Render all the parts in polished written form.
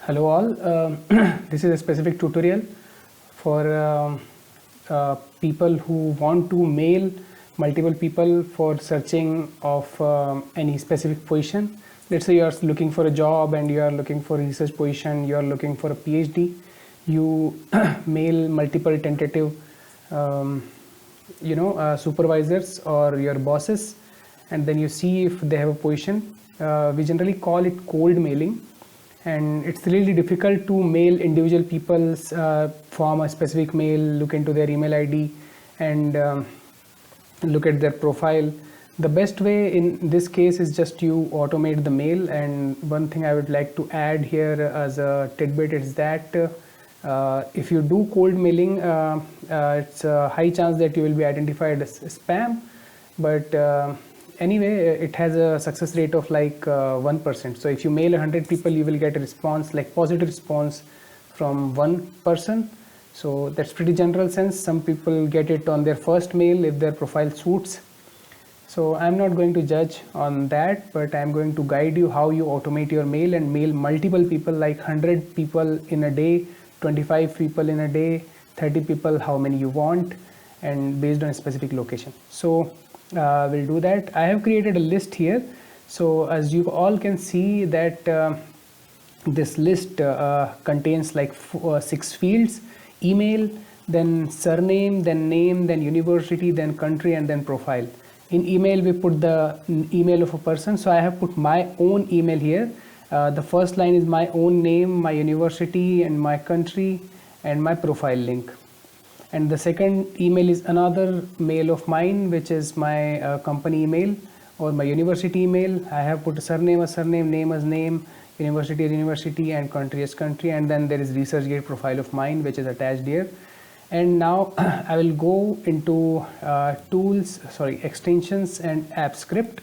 Hello all, this is a specific tutorial for people who want to mail multiple people for searching of any specific position. Let's say you are looking for a job and you are looking for a research position, you are looking for a PhD, you mail multiple tentative supervisors or your bosses, and then you see if they have a position. We generally call it cold mailing, and it's really difficult to mail individual people's form a specific mail, look into their email ID and look at their profile. The best way in this case is just you automate the mail. And one thing I would like to add here as a tidbit is that if you do cold mailing, it's a high chance that you will be identified as spam, but anyway, it has a success rate of like 1%. So if you mail 100 people, you will get a response, like positive response from one person. So that's pretty general sense. Some people get it on their first mail if their profile suits. So I'm not going to judge on that, but I'm going to guide you how you automate your mail and mail multiple people, like 100 people in a day, 25 people in a day, 30 people, how many you want, and based on a specific location. So we'll do that. I have created a list here. So as you all can see that this list contains like 6 fields: email, then surname, then name, then university, then country, and then profile. In email, we put the email of a person. So I have put my own email here. The first line is my own name, my university, and my country, and my profile link. And the second email is another mail of mine, which is my company email or my university email. I have put a surname as surname, name as name, university as university, and country as country. And then there is ResearchGate profile of mine, which is attached here. And now I will go into extensions and app script.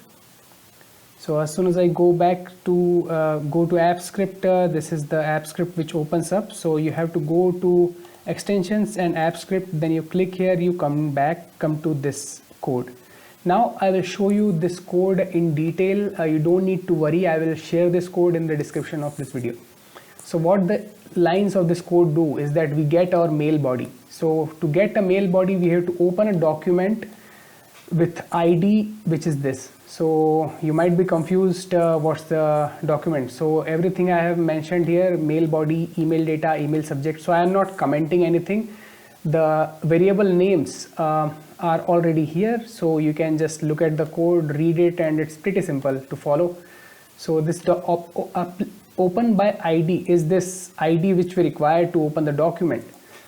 So as soon as I go back to app script, this is the app script which opens up. So you have to go to extensions and app script, then you click here, you come to this code. Now I will show you this code in detail. You don't need to worry, I will share this code in the description of this video. So what the lines of this code do is that we get our mail body. So to get a mail body, we have to open a document with ID, which is this. So you might be confused, what's the document. So everything I have mentioned here: mail body, email data, email subject. So I am not commenting anything. The variable names are already here, so you can just look at the code, read it, and it's pretty simple to follow. So this open by ID is this ID which we require to open the document.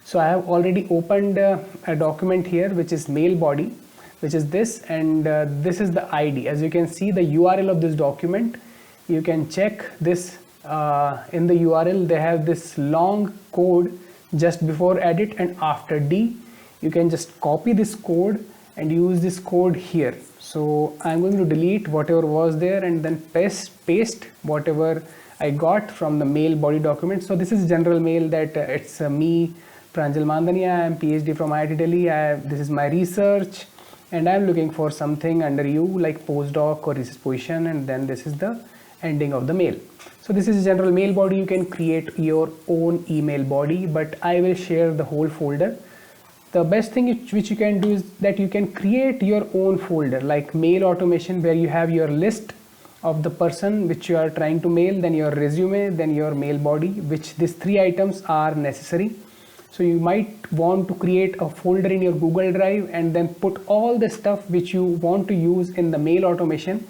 So I have already opened a document here, which is mail body, which is this, and this is the ID. As you can see, the URL of this document, you can check this in the URL. They have this long code just before edit and after D. You can just copy this code and use this code here. So I'm going to delete whatever was there and then paste whatever I got from the mail body document. So this is general mail that it's me, Pranjal Mandani. I am PhD from IIT Delhi. This is my research, and I'm looking for something under you like postdoc or research position, and then this is the ending of the mail. So this is general mail body. You can create your own email body, but I will share the whole folder. The best thing which you can do is that you can create your own folder like mail automation, where you have your list of the person which you are trying to mail, then your resume, then your mail body, which these 3 items are necessary. So you might want to create a folder in your Google Drive and then put all the stuff which you want to use in the mail automation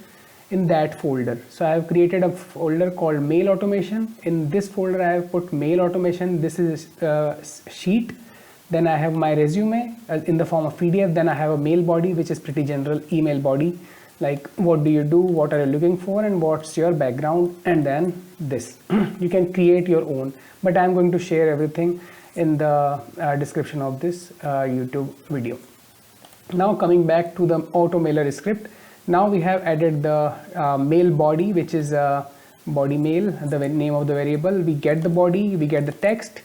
in that folder. So I have created a folder called mail automation. In this folder I have put mail automation. This is sheet. Then I have my resume in the form of PDF. Then I have a mail body, which is pretty general email body, like what do you do, what are you looking for, and what's your background, and then this. You can create your own, but I'm going to share everything in the description of this YouTube video. Now coming back to the automailer script, now we have added the mail body, which is body mail, the name of the variable. We get the body, we get the text,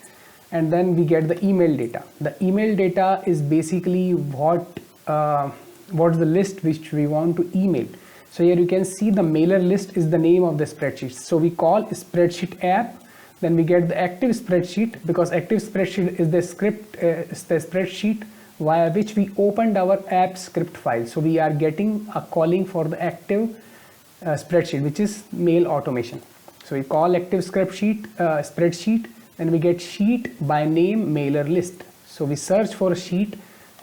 and then we get the email data. The email data is basically what's the list which we want to email. So here you can see the mailer list is the name of the spreadsheet. So we call spreadsheet app Then we get the active spreadsheet, because active spreadsheet is the script, is the spreadsheet via which we opened our app script file. So we are getting a calling for the active spreadsheet, which is mail automation. So we call active spreadsheet, and we get sheet by name mailer list. So we search for a sheet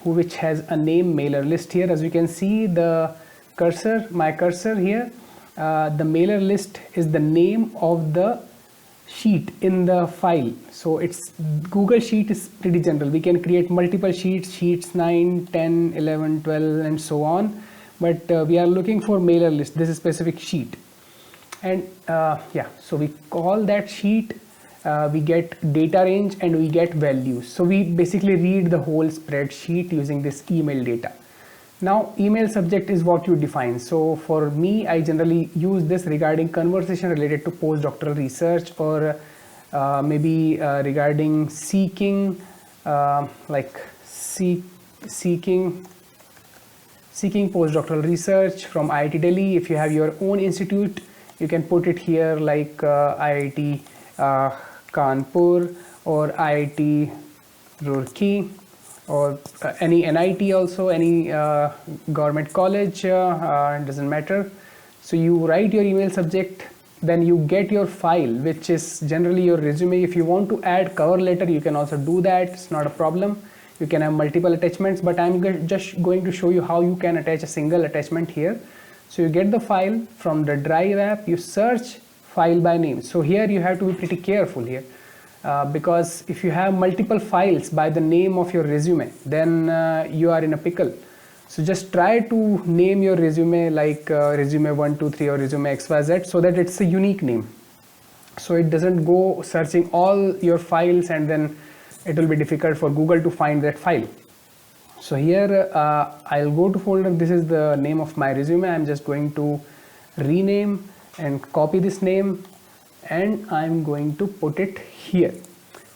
which has a name mailer list here. As you can see the cursor, my cursor here, the mailer list is the name of the sheet in the file. So it's Google Sheet is pretty general. We can create multiple sheets 9, 10, 11, 12 and so on, but we are looking for mailer list. This is specific sheet, and yeah, so we call that sheet, we get data range and we get values. So we basically read the whole spreadsheet using this email data. Now email subject is what you define. So for me, I generally use this regarding conversation related to postdoctoral research, or maybe regarding seeking, like seeking postdoctoral research from IIT Delhi. If you have your own institute, you can put it here, like IIT Kanpur or IIT Roorkee, or any NIT also, any government college, doesn't matter. So you write your email subject, then you get your file, which is generally your resume. If you want to add cover letter, you can also do that. It's not a problem. You can have multiple attachments, but I'm just going to show you how you can attach a single attachment here. So you get the file from the Drive app, you search file by name. So here you have to be pretty careful here. Because if you have multiple files by the name of your resume, then you are in a pickle. So just try to name your resume like resume 123 or resume XYZ, so that it's a unique name. So it doesn't go searching all your files, and then it will be difficult for Google to find that file. So here I'll go to folder. This is the name of my resume. I'm just going to rename and copy this name, and I'm going to put it here.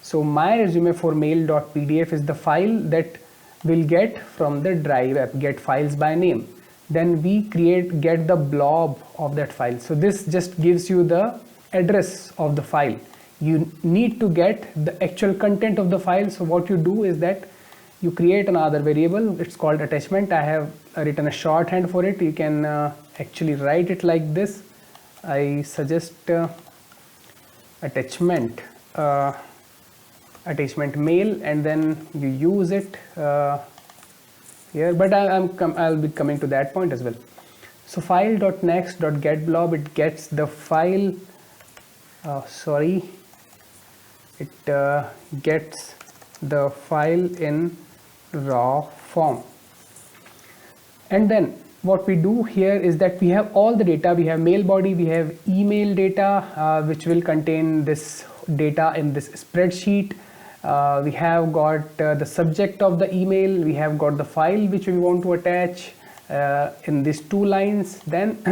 So my resume for mail.pdf is the file that we'll get from the Drive app, get files by name. Then we get the blob of that file. So this just gives you the address of the file. You need to get the actual content of the file. So what you do is that you create another variable. It's called attachment. I have written a shorthand for it. You can actually write it like this. I suggest attachment mail, and then you use it here, but I'll be coming to that point as well. So file.next.getBlob, it gets the file, it gets the file in raw form. And then what we do here is that we have all the data. We have mail body, we have email data, which will contain this data in this spreadsheet. We have got the subject of the email, we have got the file which we want to attach in these two lines. Then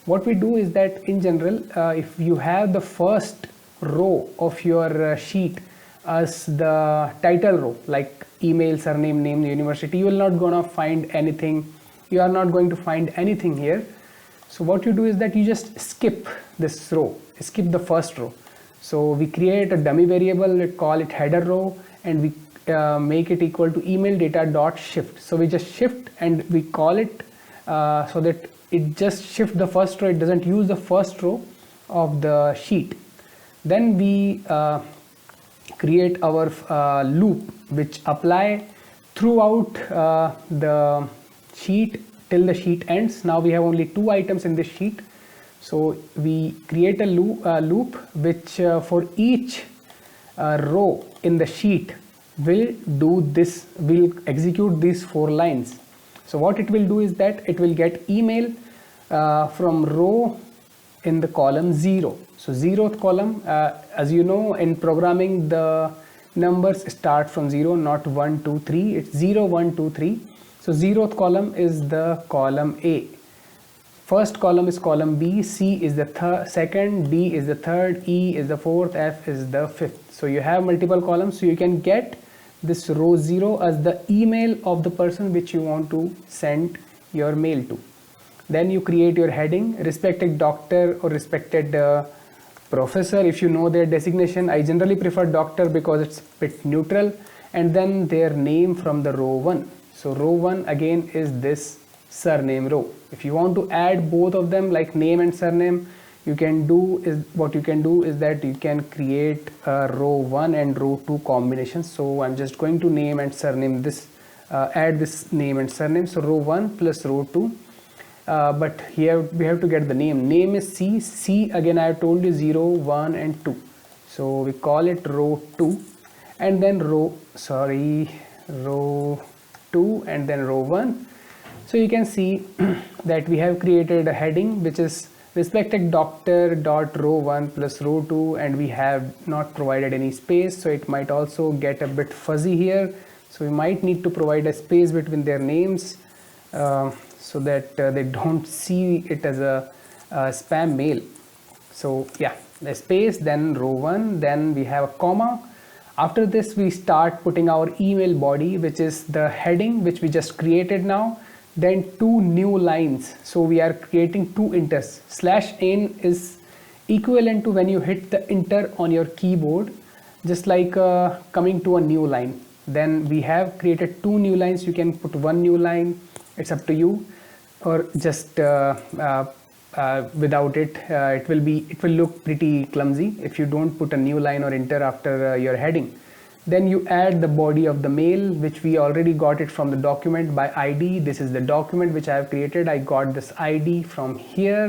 what we do is that in general, if you have the first row of your sheet as the title row, like email, surname, name, university, you will not gonna find anything. You are not going to find anything here. So what you do is that you just skip this row, skip the first row. So we create a dummy variable, we call it header row, and we make it equal to email data dot shift. So we just shift and we call it so that it just shift the first row. It doesn't use the first row of the sheet. Then we create our loop which apply throughout the sheet till the sheet ends. Now we have only 2 items in this sheet. So we create a loop which for each row in the sheet will do this, will execute these 4 lines. So what it will do is that it will get email from row in the column 0. So 0th column, as you know, in programming the numbers start from 0, not 1, 2, 3. It's 0, 1, 2, 3. So 0th column is the column A. First column is column B, C is the second, D is the third, E is the fourth, F is the fifth. So you have multiple columns, so you can get this row 0 as the email of the person which you want to send your mail to. Then you create your heading, respected doctor or respected professor, if you know their designation. I generally prefer doctor because it's a bit neutral, and then their name from the row 1. So row 1 again is this surname row. If you want to add both of them like name and surname, you can do is that you can create a row 1 and row 2 combination. So I'm just going to name and surname this, add this name and surname. So row 1 plus row 2. But here we have to get the name is C again I have told you 0, 1 and 2, so we call it row 2, and then row 2 and then row 1. So you can see that we have created a heading which is respected doctor dot row 1 plus row 2, and we have not provided any space, so it might also get a bit fuzzy here. So we might need to provide a space between their names, so that they don't see it as a spam mail. So yeah, the space, then row 1, then we have a comma. After this we start putting our email body, which is the heading which we just created now, then 2 new lines. So we are creating 2 enters. /n is equivalent to when you hit the enter on your keyboard, just like coming to a new line. Then we have created 2 new lines. You can put 1 new line, it's up to you, or just without it. It will look pretty clumsy if you don't put a new line or enter after your heading. Then you add the body of the mail, which we already got it from the document by ID. This is the document which I have created. I got this ID from here.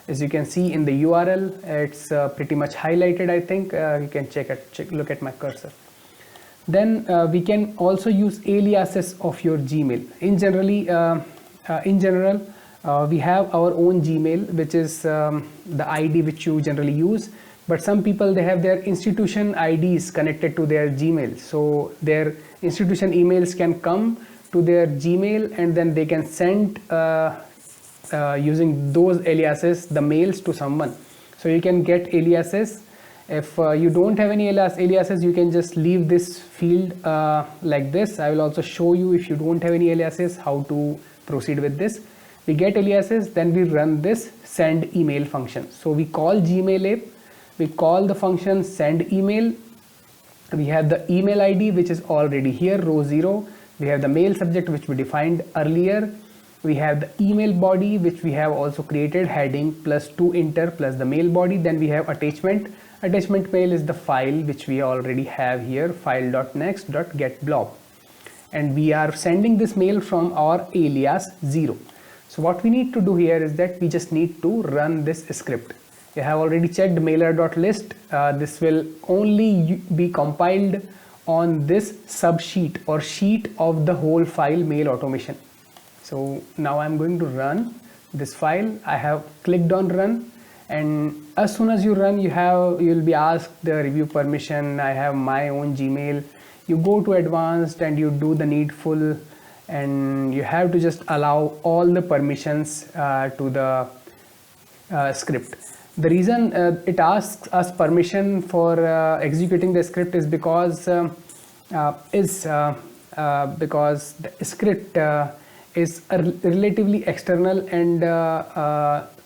As you can see in the URL, it's pretty much highlighted, I think. You can look at my cursor. Then we can also use aliases of your Gmail. In general, we have our own Gmail, which is the ID which you generally use. But some people, they have their institution IDs connected to their Gmail. So their institution emails can come to their Gmail, and then they can send using those aliases the mails to someone. So you can get aliases. If you don't have any aliases, you can just leave this field like this. I will also show you, if you don't have any aliases, how to proceed with this. We get aliases, then we run this send email function. So we call Gmail app, we call the function send email. We have the email ID which is already here, row 0. We have the mail subject which we defined earlier. We have the email body which we have also created, heading plus 2 enter plus the mail body. Then we have attachment. Attachment mail is the file which we already have here, file.next.getblob, and we are sending this mail from our alias 0. So what we need to do here is that we just need to run this script. You have already checked mailer.list. This will only be compiled on this subsheet or sheet of the whole file mail automation. So now I'm going to run this file. I have clicked on run, and as soon as you run, you'll be asked the review permission. I have my own Gmail. You go to advanced and you do the needful, and you have to just allow all the permissions to the script. The reason it asks us permission for executing the script is because the script is a relatively external and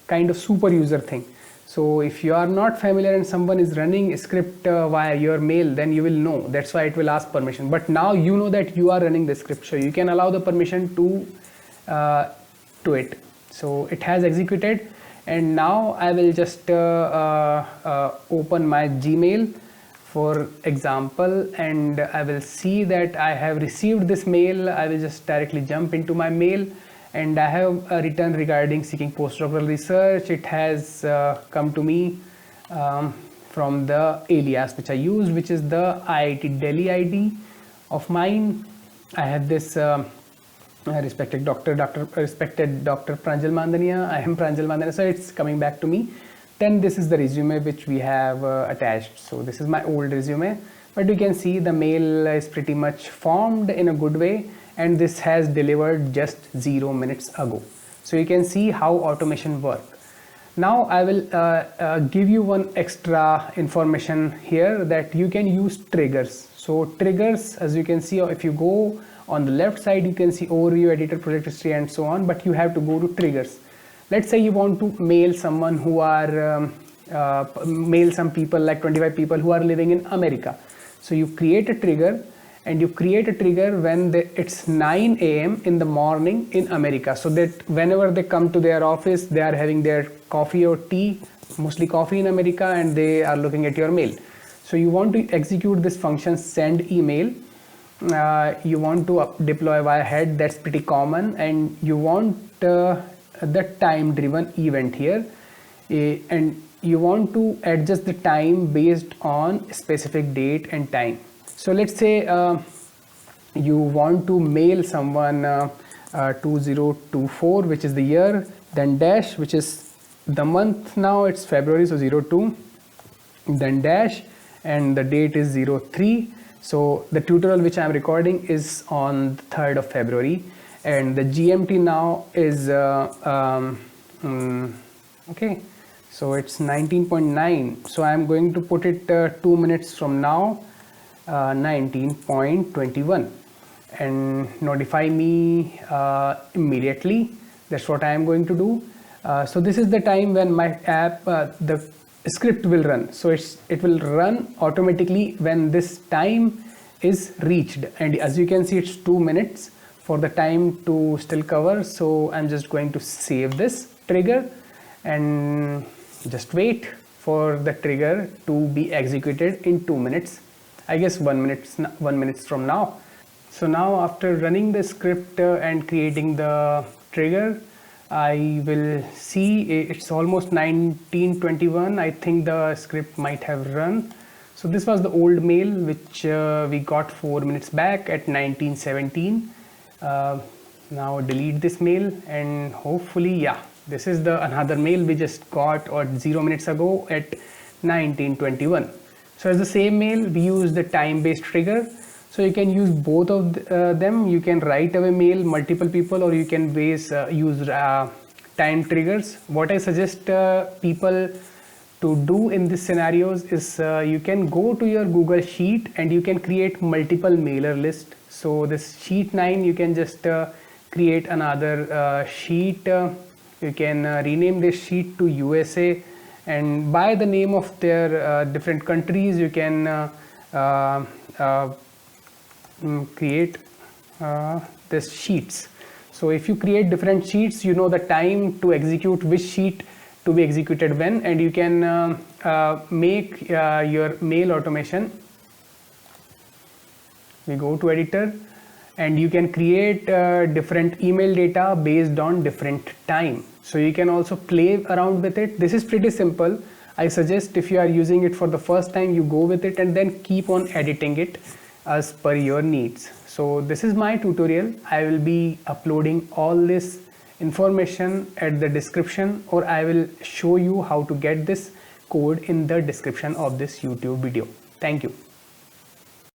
kind of super user thing. So if you are not familiar and someone is running a script via your mail, then you will know. That's why it will ask permission. But now you know that you are running the script, so you can allow the permission to it. So it has executed, and now I will just open my Gmail for example, and I will see that I have received this mail. I will just directly jump into my mail, and I have a return regarding seeking postdoctoral research. It has come to me from the alias which I used, which is the IIT Delhi ID of mine. I have this respected Dr. Pranjal Mandania. I am Pranjal Mandania, so it's coming back to me. Then this is the resume which we have attached. So this is my old resume, but you can see the mail is pretty much formed in a good way, and this has delivered just 0 minutes ago. So you can see how automation works. Now I will give you one extra information here, that you can use triggers. So triggers, as you can see, if you go on the left side, you can see overview, editor, project history, and so on, but you have to go to triggers. Let's say you want to mail someone who are mail some people, like 25 people who are living in America. So you create a trigger, and you create a trigger when it's 9 a.m. in the morning in America, so that whenever they come to their office, they are having their coffee or tea, mostly coffee in America, and they are looking at your mail. So you want to execute this function send email. You want to deploy via head, that's pretty common, and you want the time driven event here, and you want to adjust the time based on specific date and time. So let's say you want to mail someone 2024, which is the year, then dash, which is the month. Now it's February, so 02, then dash, and the date is 03. So the tutorial which I am recording is on the 3rd of February, and the GMT now is okay, so it's 19.9. So I am going to put it 2 minutes from now, 19.21, and notify me immediately. That's what I am going to do. So this is the time when my app, the script will run. So it will run automatically when this time is reached, and as you can see, it's 2 minutes for the time to still cover. So I'm just going to save this trigger and just wait for the trigger to be executed in 2 minutes, I guess 1 minute from now. So now after running the script and creating the trigger, I will see it's almost 1921. I think the script might have run. So this was the old mail which we got 4 minutes back at 1917. Now delete this mail, and hopefully, yeah, this is the another mail we just got 0 minutes ago at 1921. So as the same mail, we use the time-based trigger. So you can use both of them. You can write away mail multiple people, or you can use time triggers. What I suggest people to do in these scenarios is you can go to your Google Sheet and you can create multiple mailer list. So this sheet 9, you can just create another sheet. You can rename this sheet to USA, and by the name of their different countries, you can create this sheets. So if you create different sheets, you know the time to execute which sheet to be executed when, and you can make your mail automation. We go to editor, and you can create different email data based on different time. So you can also play around with it. This is pretty simple. I suggest if you are using it for the first time, you go with it and then keep on editing it as per your needs. So this is my tutorial. I will be uploading all this information at the description, or I will show you how to get this code in the description of this YouTube video. Thank you.